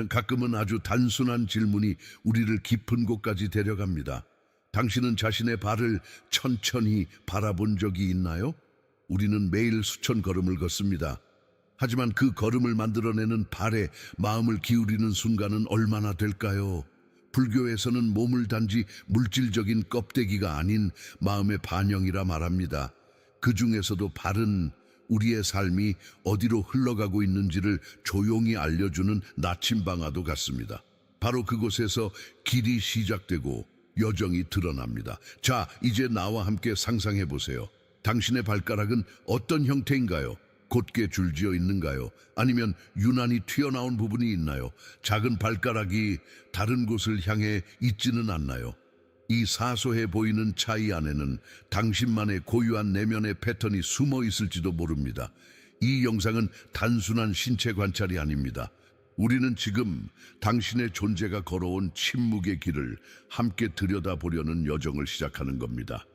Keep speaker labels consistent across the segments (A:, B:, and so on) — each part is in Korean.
A: 가끔은 아주 단순한 질문이 우리를 깊은 곳까지 데려갑니다. 당신은 자신의 발을 천천히 바라본 적이 있나요? 우리는 매일 수천 걸음을 걷습니다. 하지만 그 걸음을 만들어내는 발에 마음을 기울이는 순간은 얼마나 될까요? 불교에서는 몸을 단지 물질적인 껍데기가 아닌 마음의 반영이라 말합니다. 그 중에서도 발은 우리의 삶이 어디로 흘러가고 있는지를 조용히 알려주는 나침반화도 같습니다. 바로 그곳에서 길이 시작되고 여정이 드러납니다. 자, 이제 나와 함께 상상해 보세요. 당신의 발가락은 어떤 형태인가요? 곧게 줄지어 있는가요? 아니면 유난히 튀어나온 부분이 있나요? 작은 발가락이 다른 곳을 향해 있지는 않나요? 이 사소해 보이는 차이 안에는 당신만의 고유한 내면의 패턴이 숨어 있을지도 모릅니다. 이 영상은 단순한 신체 관찰이 아닙니다. 우리는 지금 당신의 존재가 걸어온 침묵의 길을 함께 들여다보려는 여정을 시작하는 겁니다.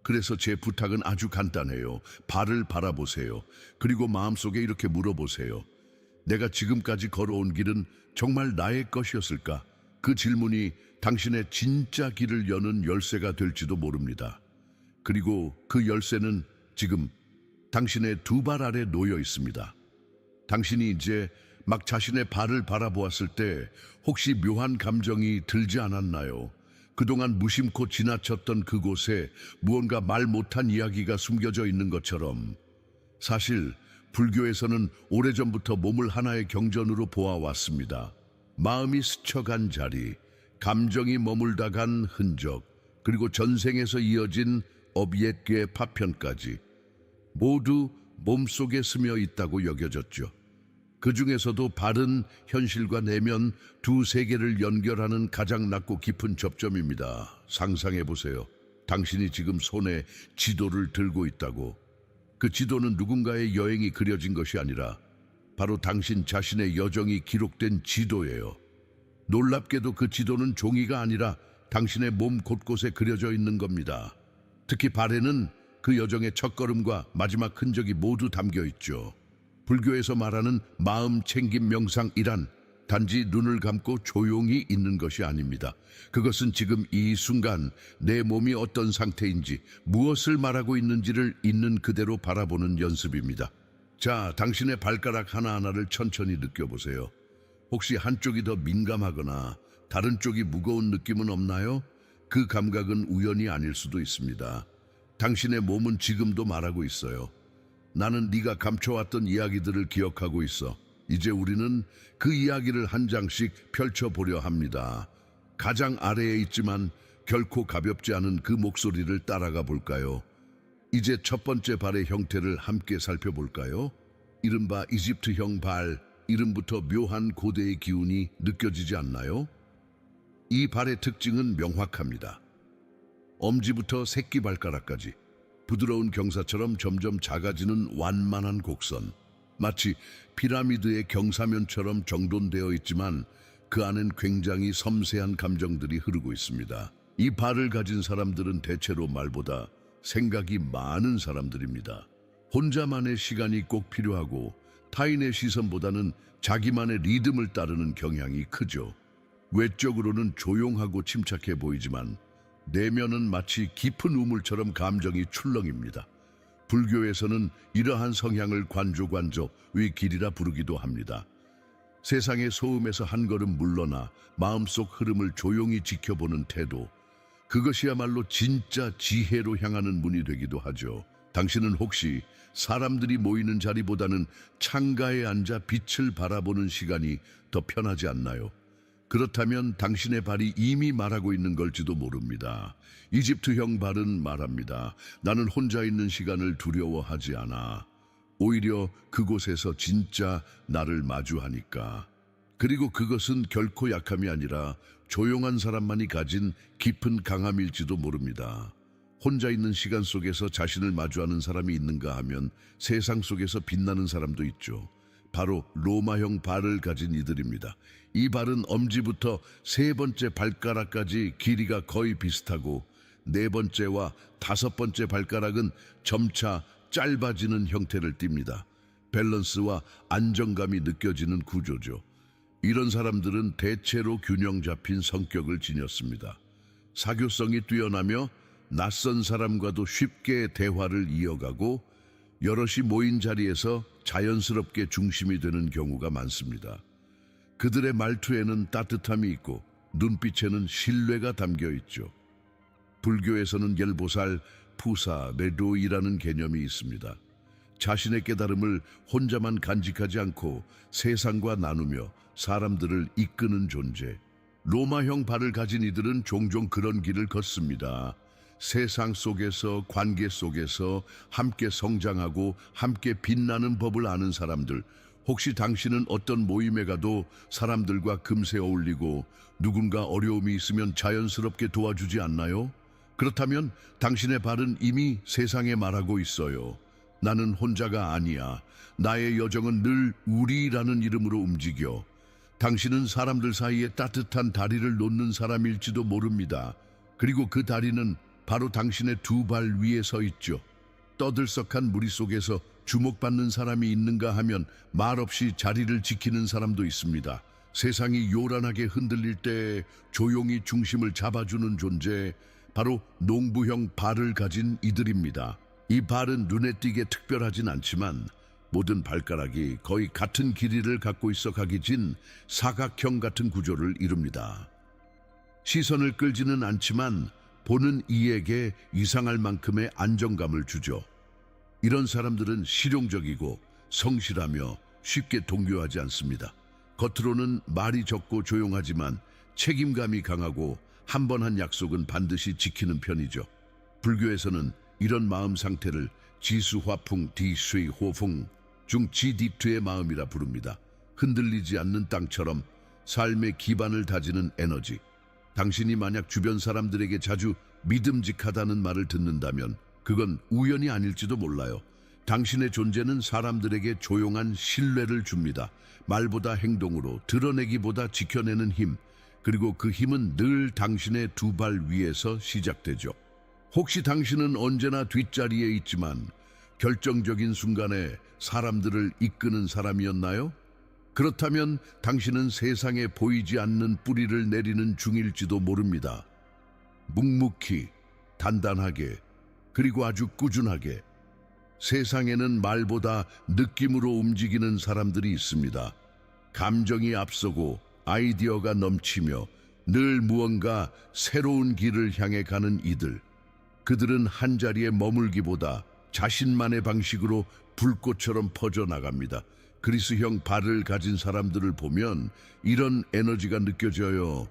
A: 그래서 제 부탁은 아주 간단해요. 발을 바라보세요. 그리고 마음속에 이렇게 물어보세요. 내가 지금까지 걸어온 길은 정말 나의 것이었을까? 그 질문이 당신의 진짜 길을 여는 열쇠가 될지도 모릅니다. 그리고 그 열쇠는 지금 당신의 두 발 아래 놓여 있습니다. 당신이 이제 막 자신의 발을 바라보았을 때 혹시 묘한 감정이 들지 않았나요? 그동안 무심코 지나쳤던 그곳에 무언가 말 못한 이야기가 숨겨져 있는 것처럼, 사실 불교에서는 오래전부터 몸을 하나의 경전으로 보아왔습니다. 마음이 스쳐간 자리, 감정이 머물다 간 흔적, 그리고 전생에서 이어진 업옛괴 파편까지 모두 몸속에 스며 있다고 여겨졌죠. 그 중에서도 발은 현실과 내면 두 세계를 연결하는 가장 낮고 깊은 접점입니다. 상상해 보세요. 당신이 지금 손에 지도를 들고 있다고. 그 지도는 누군가의 여행이 그려진 것이 아니라 바로 당신 자신의 여정이 기록된 지도예요. 놀랍게도 그 지도는 종이가 아니라 당신의 몸 곳곳에 그려져 있는 겁니다. 특히 발에는 그 여정의 첫걸음과 마지막 흔적이 모두 담겨 있죠. 불교에서 말하는 마음 챙김 명상이란 단지 눈을 감고 조용히 있는 것이 아닙니다. 그것은 지금 이 순간 내 몸이 어떤 상태인지, 무엇을 말하고 있는지를 있는 그대로 바라보는 연습입니다. 자, 당신의 발가락 하나하나를 천천히 느껴보세요. 혹시 한쪽이 더 민감하거나 다른 쪽이 무거운 느낌은 없나요? 그 감각은 우연이 아닐 수도 있습니다. 당신의 몸은 지금도 말하고 있어요. 나는 네가 감춰왔던 이야기들을 기억하고 있어. 이제 우리는 그 이야기를 한 장씩 펼쳐보려 합니다. 가장 아래에 있지만 결코 가볍지 않은 그 목소리를 따라가 볼까요? 이제 첫 번째 발의 형태를 함께 살펴볼까요? 이른바 이집트형 발, 이름부터 묘한 고대의 기운이 느껴지지 않나요? 이 발의 특징은 명확합니다. 엄지부터 새끼발가락까지 부드러운 경사처럼 점점 작아지는 완만한 곡선, 마치 피라미드의 경사면처럼 정돈되어 있지만 그 안엔 굉장히 섬세한 감정들이 흐르고 있습니다. 이 발을 가진 사람들은 대체로 말보다 생각이 많은 사람들입니다. 혼자만의 시간이 꼭 필요하고 타인의 시선보다는 자기만의 리듬을 따르는 경향이 크죠. 외적으로는 조용하고 침착해 보이지만 내면은 마치 깊은 우물처럼 감정이 출렁입니다. 불교에서는 이러한 성향을 관조의 길이라 부르기도 합니다. 세상의 소음에서 한 걸음 물러나 마음속 흐름을 조용히 지켜보는 태도, 그것이야말로 진짜 지혜로 향하는 문이 되기도 하죠. 당신은 혹시 사람들이 모이는 자리보다는 창가에 앉아 빛을 바라보는 시간이 더 편하지 않나요? 그렇다면 당신의 발이 이미 말하고 있는 걸지도 모릅니다. 이집트형 발은 말합니다. 나는 혼자 있는 시간을 두려워하지 않아. 오히려 그곳에서 진짜 나를 마주하니까. 그리고 그것은 결코 약함이 아니라 조용한 사람만이 가진 깊은 강함일지도 모릅니다. 혼자 있는 시간 속에서 자신을 마주하는 사람이 있는가 하면 세상 속에서 빛나는 사람도 있죠. 바로 로마형 발을 가진 이들입니다. 이 발은 엄지부터 세 번째 발가락까지 길이가 거의 비슷하고 네 번째와 다섯 번째 발가락은 점차 짧아지는 형태를 띱니다. 밸런스와 안정감이 느껴지는 구조죠. 이런 사람들은 대체로 균형 잡힌 성격을 지녔습니다. 사교성이 뛰어나며 낯선 사람과도 쉽게 대화를 이어가고 여럿이 모인 자리에서 자연스럽게 중심이 되는 경우가 많습니다. 그들의 말투에는 따뜻함이 있고 눈빛에는 신뢰가 담겨 있죠. 불교에서는 열보살, 푸사, 메도이라는 개념이 있습니다. 자신의 깨달음을 혼자만 간직하지 않고 세상과 나누며 사람들을 이끄는 존재. 로마형 발을 가진 이들은 종종 그런 길을 걷습니다. 세상 속에서, 관계 속에서 함께 성장하고 함께 빛나는 법을 아는 사람들. 혹시 당신은 어떤 모임에 가도 사람들과 금세 어울리고 누군가 어려움이 있으면 자연스럽게 도와주지 않나요? 그렇다면 당신의 발은 이미 세상에 말하고 있어요. 나는 혼자가 아니야. 나의 여정은 늘 우리라는 이름으로 움직여. 당신은 사람들 사이에 따뜻한 다리를 놓는 사람일지도 모릅니다. 그리고 그 다리는 바로 당신의 두 발 위에 서 있죠. 떠들썩한 무리 속에서 주목받는 사람이 있는가 하면 말없이 자리를 지키는 사람도 있습니다. 세상이 요란하게 흔들릴 때 조용히 중심을 잡아주는 존재, 바로 농부형 발을 가진 이들입니다. 이 발은 눈에 띄게 특별하진 않지만 모든 발가락이 거의 같은 길이를 갖고 있어 각이진 사각형 같은 구조를 이룹니다. 시선을 끌지는 않지만 보는 이에게 이상할 만큼의 안정감을 주죠. 이런 사람들은 실용적이고 성실하며 쉽게 동요하지 않습니다. 겉으로는 말이 적고 조용하지만 책임감이 강하고 한 번 한 약속은 반드시 지키는 편이죠. 불교에서는 이런 마음 상태를 지수화풍 디수이호풍 중 지디투의 마음이라 부릅니다. 흔들리지 않는 땅처럼 삶의 기반을 다지는 에너지. 당신이 만약 주변 사람들에게 자주 믿음직하다는 말을 듣는다면 그건 우연이 아닐지도 몰라요. 당신의 존재는 사람들에게 조용한 신뢰를 줍니다. 말보다 행동으로, 드러내기보다 지켜내는 힘, 그리고 그 힘은 늘 당신의 두 발 위에서 시작되죠. 혹시 당신은 언제나 뒷자리에 있지만 결정적인 순간에 사람들을 이끄는 사람이었나요? 그렇다면 당신은 세상에 보이지 않는 뿌리를 내리는 중일지도 모릅니다. 묵묵히, 단단하게, 그리고 아주 꾸준하게. 세상에는 말보다 느낌으로 움직이는 사람들이 있습니다. 감정이 앞서고 아이디어가 넘치며 늘 무언가 새로운 길을 향해 가는 이들. 그들은 한자리에 머물기보다 자신만의 방식으로 불꽃처럼 퍼져나갑니다. 그리스형 발을 가진 사람들을 보면 이런 에너지가 느껴져요.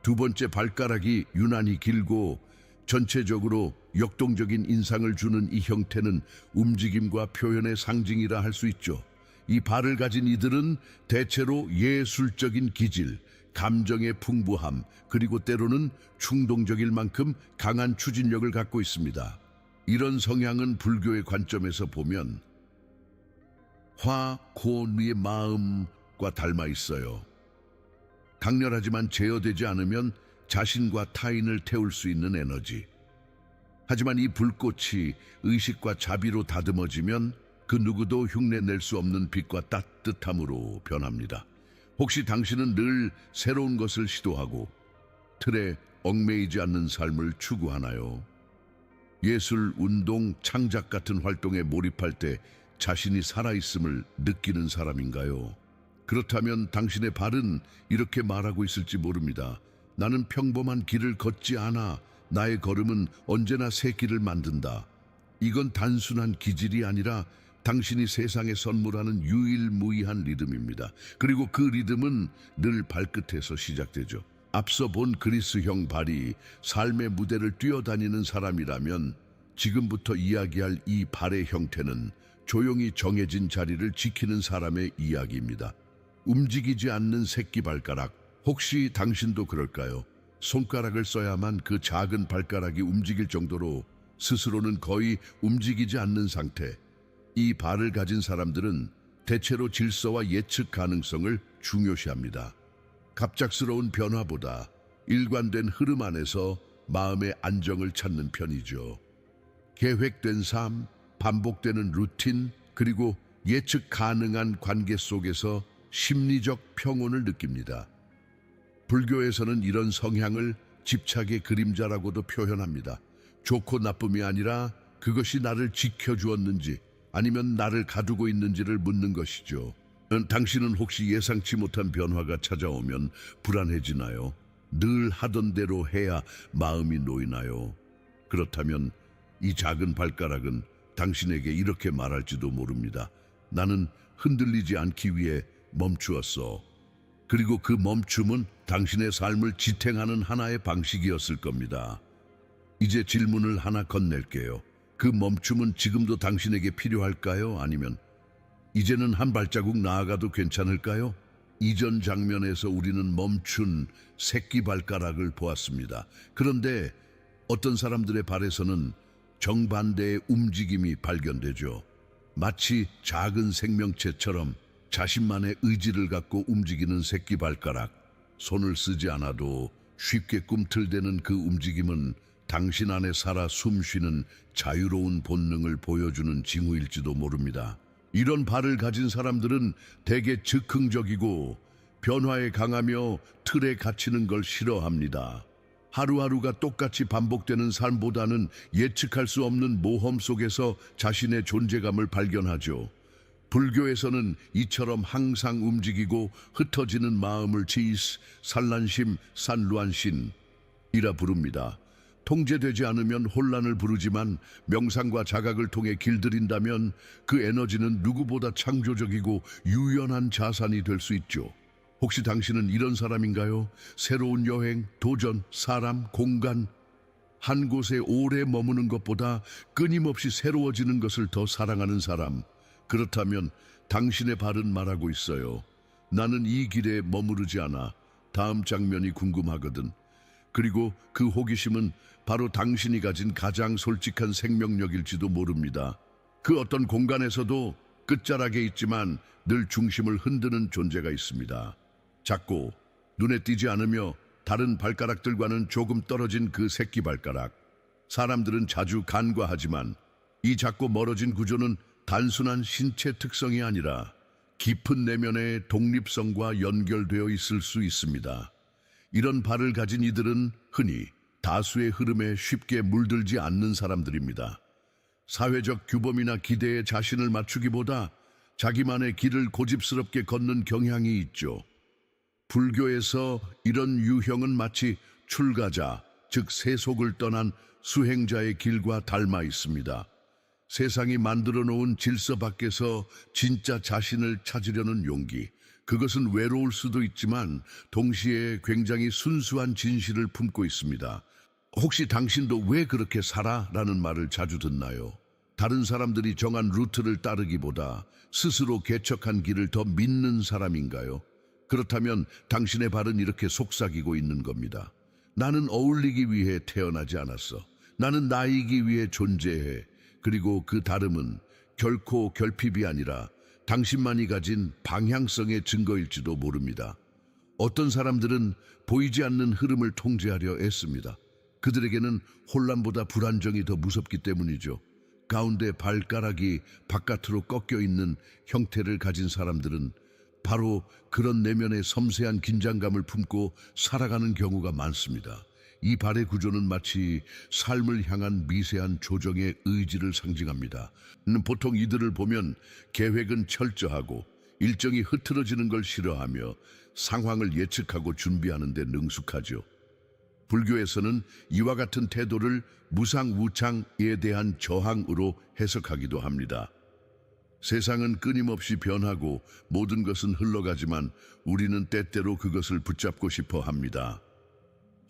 A: 두 번째 발가락이 유난히 길고 전체적으로 역동적인 인상을 주는 이 형태는 움직임과 표현의 상징이라 할 수 있죠. 이 발을 가진 이들은 대체로 예술적인 기질, 감정의 풍부함, 그리고 때로는 충동적일 만큼 강한 추진력을 갖고 있습니다. 이런 성향은 불교의 관점에서 보면 화, 고누의 마음과 닮아 있어요. 강렬하지만 제어되지 않으면 자신과 타인을 태울 수 있는 에너지. 하지만 이 불꽃이 의식과 자비로 다듬어지면 그 누구도 흉내낼 수 없는 빛과 따뜻함으로 변합니다. 혹시 당신은 늘 새로운 것을 시도하고 틀에 얽매이지 않는 삶을 추구하나요? 예술, 운동, 창작 같은 활동에 몰입할 때 자신이 살아있음을 느끼는 사람인가요? 그렇다면 당신의 발은 이렇게 말하고 있을지 모릅니다. 나는 평범한 길을 걷지 않아. 나의 걸음은 언제나 새 길을 만든다. 이건 단순한 기질이 아니라 당신이 세상에 선물하는 유일무이한 리듬입니다. 그리고 그 리듬은 늘 발끝에서 시작되죠. 앞서 본 그리스형 발이 삶의 무대를 뛰어다니는 사람이라면 지금부터 이야기할 이 발의 형태는 조용히 정해진 자리를 지키는 사람의 이야기입니다. 움직이지 않는 새끼발가락. 혹시 당신도 그럴까요? 손가락을 써야만 그 작은 발가락이 움직일 정도로 스스로는 거의 움직이지 않는 상태. 이 발을 가진 사람들은 대체로 질서와 예측 가능성을 중요시합니다. 갑작스러운 변화보다 일관된 흐름 안에서 마음의 안정을 찾는 편이죠. 계획된 삶, 반복되는 루틴, 그리고 예측 가능한 관계 속에서 심리적 평온을 느낍니다. 불교에서는 이런 성향을 집착의 그림자라고도 표현합니다. 좋고 나쁨이 아니라 그것이 나를 지켜주었는지 아니면 나를 가두고 있는지를 묻는 것이죠. 당신은 혹시 예상치 못한 변화가 찾아오면 불안해지나요? 늘 하던 대로 해야 마음이 놓이나요? 그렇다면 이 작은 발가락은 당신에게 이렇게 말할지도 모릅니다. 나는 흔들리지 않기 위해 멈추었어. 그리고 그 멈춤은 당신의 삶을 지탱하는 하나의 방식이었을 겁니다. 이제 질문을 하나 건넬게요. 그 멈춤은 지금도 당신에게 필요할까요? 아니면 이제는 한 발자국 나아가도 괜찮을까요? 이전 장면에서 우리는 멈춘 새끼 발가락을 보았습니다. 그런데 어떤 사람들의 발에서는 정반대의 움직임이 발견되죠. 마치 작은 생명체처럼 자신만의 의지를 갖고 움직이는 새끼 발가락. 손을 쓰지 않아도 쉽게 꿈틀대는 그 움직임은 당신 안에 살아 숨쉬는 자유로운 본능을 보여주는 징후일지도 모릅니다. 이런 발을 가진 사람들은 대개 즉흥적이고 변화에 강하며 틀에 갇히는 걸 싫어합니다. 하루하루가 똑같이 반복되는 삶보다는 예측할 수 없는 모험 속에서 자신의 존재감을 발견하죠. 불교에서는 이처럼 항상 움직이고 흩어지는 마음을 지이스, 산란심, 산루안신이라 부릅니다. 통제되지 않으면 혼란을 부르지만 명상과 자각을 통해 길들인다면 그 에너지는 누구보다 창조적이고 유연한 자산이 될 수 있죠. 혹시 당신은 이런 사람인가요? 새로운 여행, 도전, 사람, 공간, 한 곳에 오래 머무는 것보다 끊임없이 새로워지는 것을 더 사랑하는 사람. 그렇다면 당신의 발은 말하고 있어요. 나는 이 길에 머무르지 않아. 다음 장면이 궁금하거든. 그리고 그 호기심은 바로 당신이 가진 가장 솔직한 생명력일지도 모릅니다. 그 어떤 공간에서도 끝자락에 있지만 늘 중심을 흔드는 존재가 있습니다. 작고 눈에 띄지 않으며 다른 발가락들과는 조금 떨어진 그 새끼 발가락. 사람들은 자주 간과하지만 이 작고 멀어진 구조는 단순한 신체 특성이 아니라 깊은 내면의 독립성과 연결되어 있을 수 있습니다. 이런 발을 가진 이들은 흔히 다수의 흐름에 쉽게 물들지 않는 사람들입니다. 사회적 규범이나 기대에 자신을 맞추기보다 자기만의 길을 고집스럽게 걷는 경향이 있죠. 불교에서 이런 유형은 마치 출가자, 즉 세속을 떠난 수행자의 길과 닮아 있습니다. 세상이 만들어 놓은 질서 밖에서 진짜 자신을 찾으려는 용기. 그것은 외로울 수도 있지만 동시에 굉장히 순수한 진실을 품고 있습니다. 혹시 당신도 왜 그렇게 살아? 라는 말을 자주 듣나요? 다른 사람들이 정한 루트를 따르기보다 스스로 개척한 길을 더 믿는 사람인가요? 그렇다면 당신의 발은 이렇게 속삭이고 있는 겁니다. 나는 어울리기 위해 태어나지 않았어. 나는 나이기 위해 존재해. 그리고 그 다름은 결코 결핍이 아니라 당신만이 가진 방향성의 증거일지도 모릅니다. 어떤 사람들은 보이지 않는 흐름을 통제하려 애씁니다. 그들에게는 혼란보다 불안정이 더 무섭기 때문이죠. 가운데 발가락이 바깥으로 꺾여 있는 형태를 가진 사람들은 바로 그런 내면의 섬세한 긴장감을 품고 살아가는 경우가 많습니다. 이 발의 구조는 마치 삶을 향한 미세한 조정의 의지를 상징합니다. 보통 이들을 보면 계획은 철저하고 일정이 흐트러지는 걸 싫어하며 상황을 예측하고 준비하는 데 능숙하죠. 불교에서는 이와 같은 태도를 무상우창에 대한 저항으로 해석하기도 합니다. 세상은 끊임없이 변하고 모든 것은 흘러가지만 우리는 때때로 그것을 붙잡고 싶어 합니다.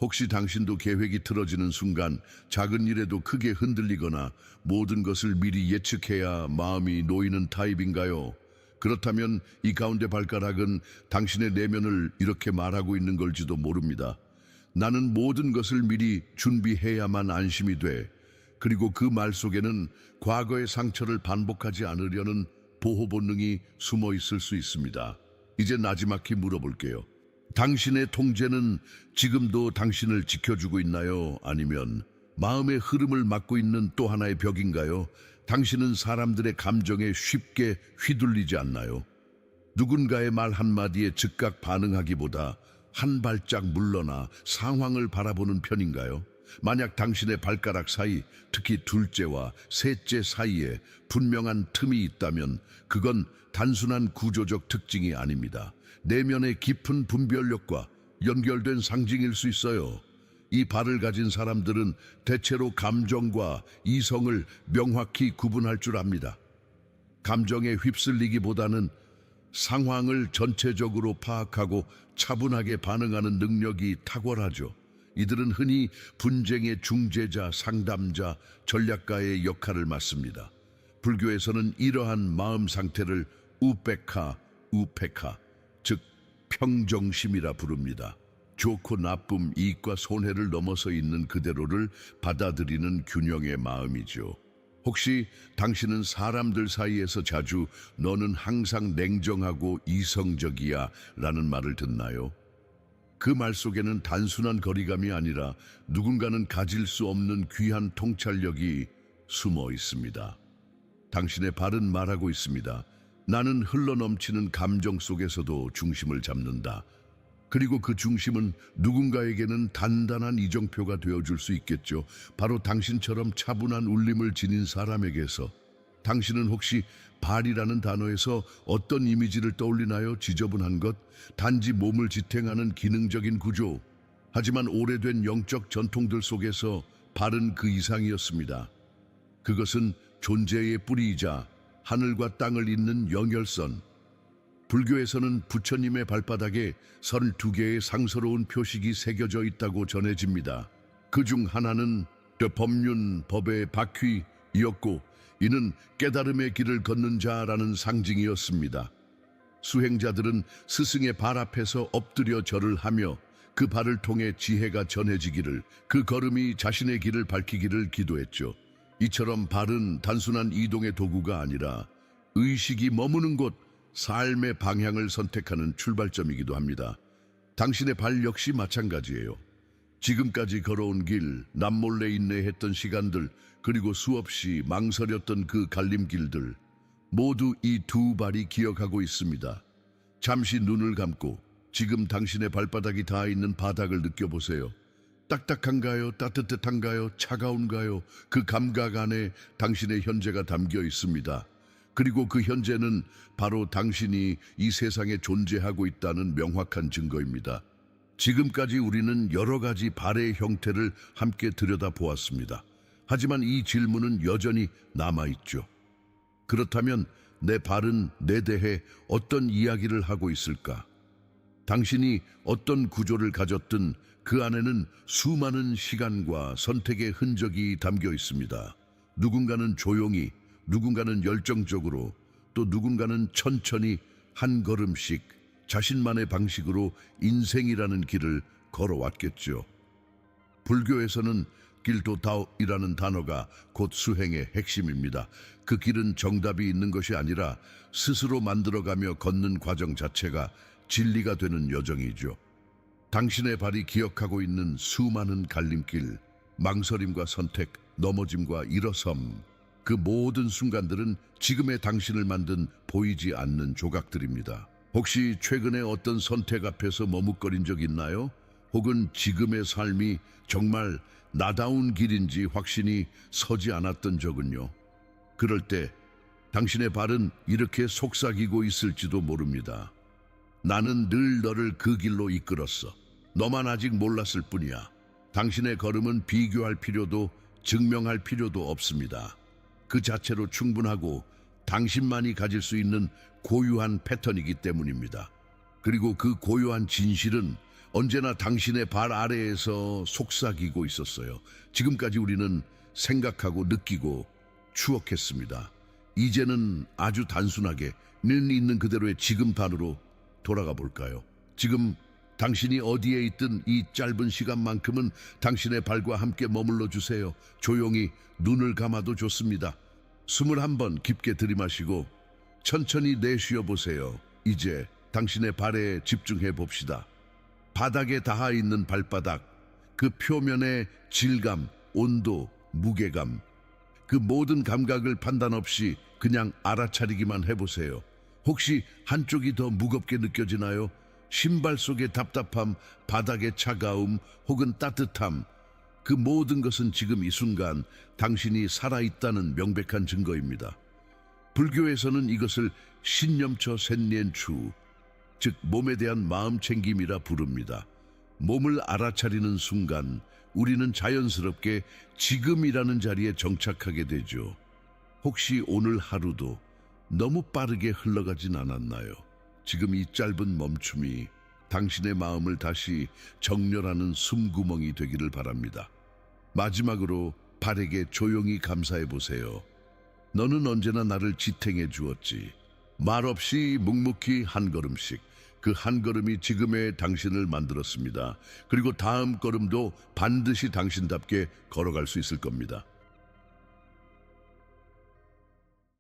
A: 혹시 당신도 계획이 틀어지는 순간 작은 일에도 크게 흔들리거나 모든 것을 미리 예측해야 마음이 놓이는 타입인가요? 그렇다면 이 가운데 발가락은 당신의 내면을 이렇게 말하고 있는 걸지도 모릅니다. 나는 모든 것을 미리 준비해야만 안심이 돼. 그리고 그 말 속에는 과거의 상처를 반복하지 않으려는 보호 본능이 숨어 있을 수 있습니다. 이제 나지막히 물어볼게요. 당신의 통제는 지금도 당신을 지켜주고 있나요? 아니면 마음의 흐름을 막고 있는 또 하나의 벽인가요? 당신은 사람들의 감정에 쉽게 휘둘리지 않나요? 누군가의 말 한마디에 즉각 반응하기보다 한 발짝 물러나 상황을 바라보는 편인가요? 만약 당신의 발가락 사이, 특히 둘째와 셋째 사이에 분명한 틈이 있다면 그건 단순한 구조적 특징이 아닙니다. 내면의 깊은 분별력과 연결된 상징일 수 있어요. 이 발을 가진 사람들은 대체로 감정과 이성을 명확히 구분할 줄 압니다. 감정에 휩쓸리기보다는 상황을 전체적으로 파악하고 차분하게 반응하는 능력이 탁월하죠. 이들은 흔히 분쟁의 중재자, 상담자, 전략가의 역할을 맡습니다. 불교에서는 이러한 마음 상태를 우페카, 즉 평정심이라 부릅니다. 좋고 나쁨, 이익과 손해를 넘어서 있는 그대로를 받아들이는 균형의 마음이죠. 혹시 당신은 사람들 사이에서 자주 너는 항상 냉정하고 이성적이야 라는 말을 듣나요? 그 말 속에는 단순한 거리감이 아니라 누군가는 가질 수 없는 귀한 통찰력이 숨어 있습니다. 당신의 발은 말하고 있습니다. 나는 흘러넘치는 감정 속에서도 중심을 잡는다. 그리고 그 중심은 누군가에게는 단단한 이정표가 되어줄 수 있겠죠. 바로 당신처럼 차분한 울림을 지닌 사람에게서. 당신은 혹시 발이라는 단어에서 어떤 이미지를 떠올리나요? 지저분한 것, 단지 몸을 지탱하는 기능적인 구조. 하지만 오래된 영적 전통들 속에서 발은 그 이상이었습니다. 그것은 존재의 뿌리이자 하늘과 땅을 잇는 연결선. 불교에서는 부처님의 발바닥에 32개의 상서로운 표식이 새겨져 있다고 전해집니다. 그중 하나는 법륜, 법의 바퀴이었고 이는 깨달음의 길을 걷는 자라는 상징이었습니다. 수행자들은 스승의 발 앞에서 엎드려 절을 하며 그 발을 통해 지혜가 전해지기를, 그 걸음이 자신의 길을 밝히기를 기도했죠. 이처럼 발은 단순한 이동의 도구가 아니라 의식이 머무는 곳, 삶의 방향을 선택하는 출발점이기도 합니다. 당신의 발 역시 마찬가지예요. 지금까지 걸어온 길, 남몰래 인내했던 시간들, 그리고 수없이 망설였던 그 갈림길들, 모두 이 두 발이 기억하고 있습니다. 잠시 눈을 감고 지금 당신의 발바닥이 닿아 있는 바닥을 느껴보세요. 딱딱한가요? 따뜻한가요? 차가운가요? 그 감각 안에 당신의 현재가 담겨 있습니다. 그리고 그 현재는 바로 당신이 이 세상에 존재하고 있다는 명확한 증거입니다. 지금까지 우리는 여러 가지 발의 형태를 함께 들여다보았습니다. 하지만 이 질문은 여전히 남아있죠. 그렇다면 내 발은 내 대해 어떤 이야기를 하고 있을까? 당신이 어떤 구조를 가졌든 그 안에는 수많은 시간과 선택의 흔적이 담겨 있습니다. 누군가는 조용히, 누군가는 열정적으로, 또 누군가는 천천히 한 걸음씩 자신만의 방식으로 인생이라는 길을 걸어왔겠죠. 불교에서는 길도다오이라는 단어가 곧 수행의 핵심입니다. 그 길은 정답이 있는 것이 아니라 스스로 만들어가며 걷는 과정 자체가 진리가 되는 여정이죠. 당신의 발이 기억하고 있는 수많은 갈림길, 망설임과 선택, 넘어짐과 일어섬, 그 모든 순간들은 지금의 당신을 만든 보이지 않는 조각들입니다. 혹시 최근에 어떤 선택 앞에서 머뭇거린 적 있나요? 혹은 지금의 삶이 정말 나다운 길인지 확신이 서지 않았던 적은요? 그럴 때 당신의 발은 이렇게 속삭이고 있을지도 모릅니다. 나는 늘 너를 그 길로 이끌었어. 너만 아직 몰랐을 뿐이야. 당신의 걸음은 비교할 필요도 증명할 필요도 없습니다. 그 자체로 충분하고 당신만이 가질 수 있는 고유한 패턴이기 때문입니다. 그리고 그 고유한 진실은 언제나 당신의 발 아래에서 속삭이고 있었어요. 지금까지 우리는 생각하고 느끼고 추억했습니다. 이제는 아주 단순하게 늘 있는 그대로의 지금 단으로 돌아가 볼까요? 지금 당신이 어디에 있든 이 짧은 시간만큼은 당신의 발과 함께 머물러 주세요. 조용히 눈을 감아도 좋습니다. 숨을 한번 깊게 들이마시고 천천히 내쉬어 보세요. 이제 당신의 발에 집중해 봅시다. 바닥에 닿아 있는 발바닥, 그 표면의 질감, 온도, 무게감, 그 모든 감각을 판단 없이 그냥 알아차리기만 해보세요. 혹시 한쪽이 더 무겁게 느껴지나요? 신발 속의 답답함, 바닥의 차가움, 혹은 따뜻함. 그 모든 것은 지금 이 순간 당신이 살아있다는 명백한 증거입니다. 불교에서는 이것을 신념처 센년추, 즉 몸에 대한 마음 챙김이라 부릅니다. 몸을 알아차리는 순간 우리는 자연스럽게 지금이라는 자리에 정착하게 되죠. 혹시 오늘 하루도 너무 빠르게 흘러가진 않았나요? 지금 이 짧은 멈춤이 당신의 마음을 다시 정렬하는 숨구멍이 되기를 바랍니다. 마지막으로 발에게 조용히 감사해 보세요. 너는 언제나 나를 지탱해 주었지. 말없이 묵묵히 한 걸음씩. 그 한 걸음이 지금의 당신을 만들었습니다. 그리고 다음 걸음도 반드시 당신답게 걸어갈 수 있을 겁니다.